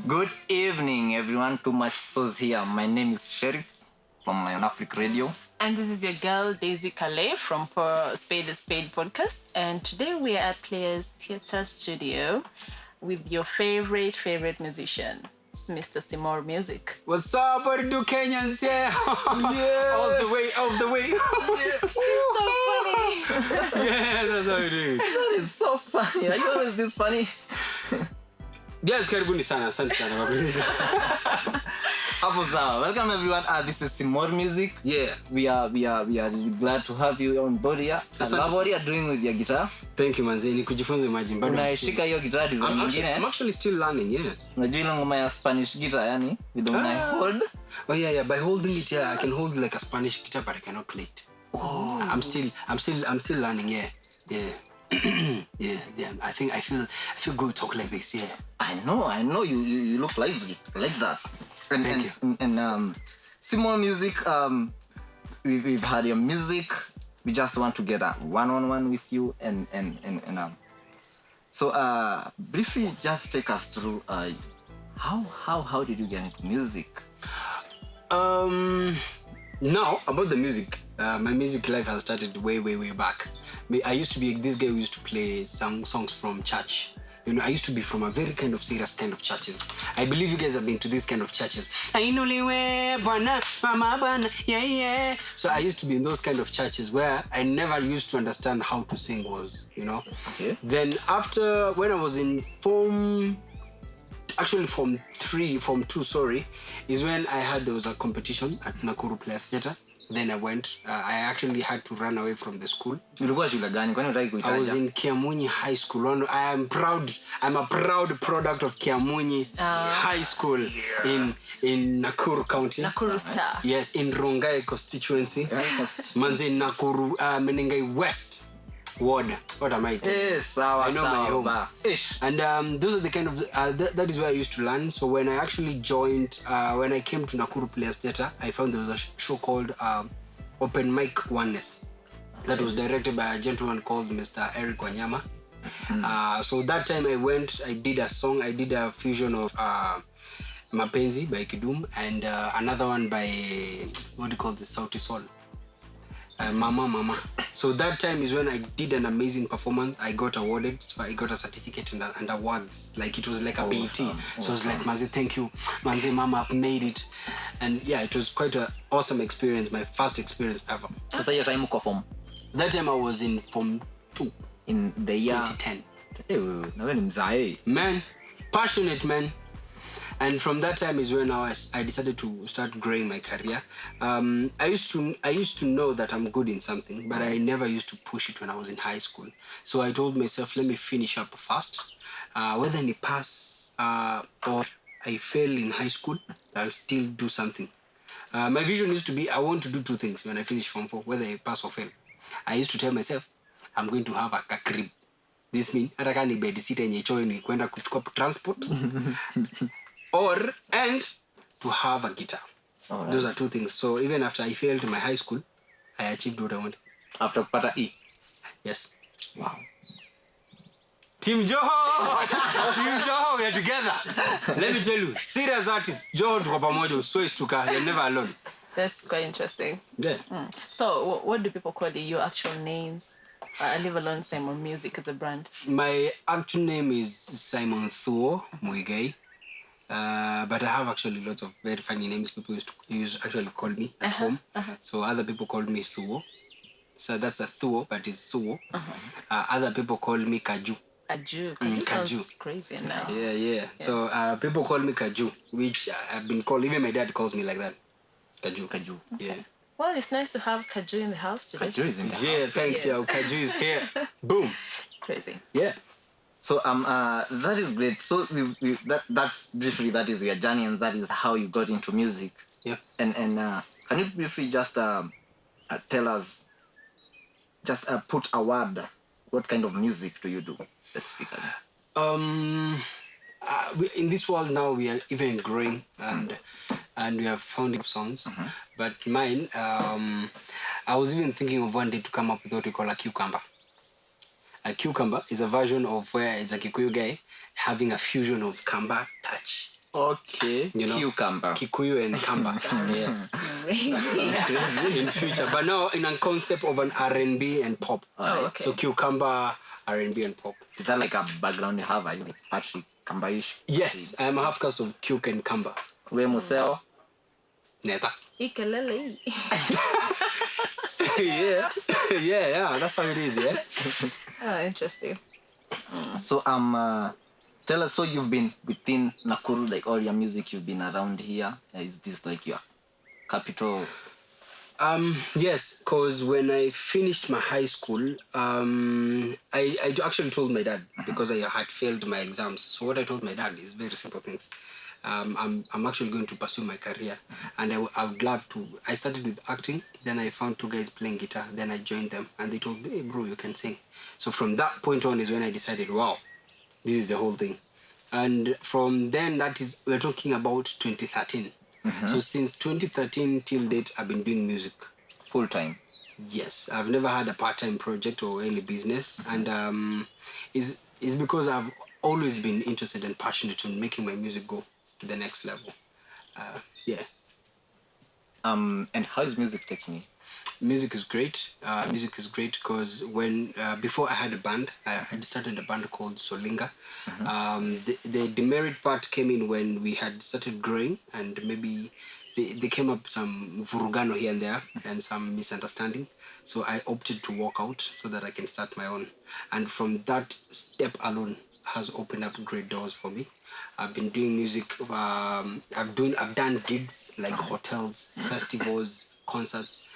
Good evening, everyone. Too much sauce here. My name is Sheriff from my Afriq Radio. And this is your girl, Daisy Calais from Spade podcast. And today we are at Players Theatre Studio with your favorite musician, Mr. Simor Music. What's up, what do Kenyans? Yeah. All the way. It's so funny. Yeah, that's how it is. That is so funny. Are you always this funny? Yes, karibuni sana. Asante sana. Welcome everyone. This is Simor Music. Yeah. We are really glad to have you on board here. I love what you are doing with your guitar. Thank you, manze. Ni kujifunza imagine bado. Unaishika hiyo guitar design nyingine. I'm actually still learning, yeah. Unajua ile ngoma ya Spanish guitar yani, with the one hold. Oh yeah. By holding it, yeah, I can hold like a Spanish guitar, but I cannot play it. Oh. I'm still learning, yeah. Yeah. I feel good talk like this, yeah. I know you look like that. Thank you. And Simor Music, we've had your music. We just want to get a one-on-one with you and so briefly just take us through how did you get into music? Now about the music, my music life has started way back. I used to be this guy who used to play songs from church. You know, I used to be from a very kind of serious kind of churches. I believe you guys have been to this kind of churches. So I used to be in those kind of churches where I never used to understand how to sing was, you know. Okay. Then after, when I was in Form 2, is when there was a competition at Nakuru Players Theatre. Then I went. I actually had to run away from the school. Ulikuwa shule gani? Kwani unataka kuitaja? I was in Kiamunyi High School. I'm a proud product of Kiamunyi High School in Nakuru County. Nakuru Star. Yes, in Rongai constituency. Manze Nakuru Menengai West Ward. What am I doing? I know my home. And those are the kind of that is where I used to learn. So when I actually joined, when I came to Nakuru Players Theatre, I found there was a show called Open Mic Oneness that was directed by a gentleman called Mr. Eric Wanyama. So that time I went, I did a song, I did a fusion of Mapenzi by Kidum and another one by what do you call this, Sauti Sol. Mama. So that time is when I did an amazing performance. I got awarded, so I got a certificate and awards. Like it was like a BET. So it was like, Manze, thank you. Manze, Mama, I've made it. And yeah, it was quite an awesome experience. My first experience ever. So your time uko form? That time I was in Form 2. In the year 2010. Man, passionate man. And from that time is when I decided to start growing my career. I used to know that I'm good in something, but I never used to push it when I was in high school. So I told myself, let me finish up first. Whether I pass or I fail in high school, I'll still do something. My vision used to be, I want to do two things when I finish Form 4, whether I pass or fail. I used to tell myself, I'm going to have a crib. This means, hata kama ni bed sitter yenye choo ni kwenda kuchukua transport. And to have a guitar. Right. Those are two things. So even after I failed my high school, I achieved what I wanted. After Pata E? Yes. Wow. Team Joho, we are together. Let me tell you, serious artists, Joho tuko pamoja, so istuka, you're never alone. That's quite interesting. Yeah. So what do people call you? Your actual names? Leave alone Simor Music as a brand. My actual name is Simon Thuo Muigai. But I have actually lots of very funny names people used to actually call me at home. So other people called me Suo. So that's a Thuo, but it's Suo. Other people call me Kaju. Kaju sounds crazy and nice. Yeah. So people call me Kaju, which I've been called, even my dad calls me like that. Kaju. Okay. Yeah. Well, it's nice to have Kaju in the house today. Kaju is in the house. Yeah, thanks, yo. Kaju is here. Boom. Crazy. Yeah. So that is great. So that's briefly, that is your journey and that is how you got into music. Yeah. And can you briefly just tell us, just put a word, what kind of music do you do specifically? In this world now we are even growing and we have found songs. But mine, I was even thinking of one day to come up with what we call a cucumber. A cucumber is a version of where it's a Kikuyu guy having a fusion of Kamba touch Okay. You know, Cucumber. Kikuyu and Kamba. Yes. Crazy. In future, but now in a concept of an R&B and pop. Oh, okay. So cucumber, R&B and pop. Is that like a background you have? Are you like Patrick Kambaish? Yes, I am a half caste of Cuke and Kamba. We museo. Neta. Ikelele. Yeah, yeah, that's how it is, yeah. Oh, interesting. So tell us. So you've been within Nakuru, like all your music. You've been around here. Is this like your capital? Yes, because when I finished my high school, I actually told my dad because I had failed my exams. So what I told my dad is very simple things. I'm actually going to pursue my career, and I would love to. I started with acting, then I found 2 guys playing guitar, then I joined them, and they told me, "Hey, bro, you can sing." So from that point on is when I decided, wow, this is the whole thing. And from then, we're talking about 2013. So since 2013 till date, I've been doing music. Full time. Yes, I've never had a part-time project or any business, and is because I've always been interested and passionate in making my music go to the next level. Yeah, And how is music taking you? music is great. Music is great because when before I had a band, I had started a band called Solinga. The demerit part came in when we had started growing, and maybe they came up some vurugano here and there and some misunderstanding. So I opted to walk out so that I can start my own. And from that step alone has opened up great doors for me. I've been doing music. I've done gigs like hotels, festivals, concerts.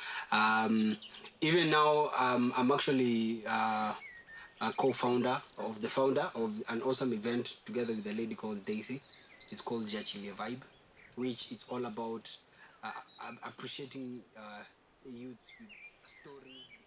Even now, I'm actually a co-founder of the founder of an awesome event together with a lady called Daisy. It's called Jachilia Vibe, which it's all about appreciating youths with stories.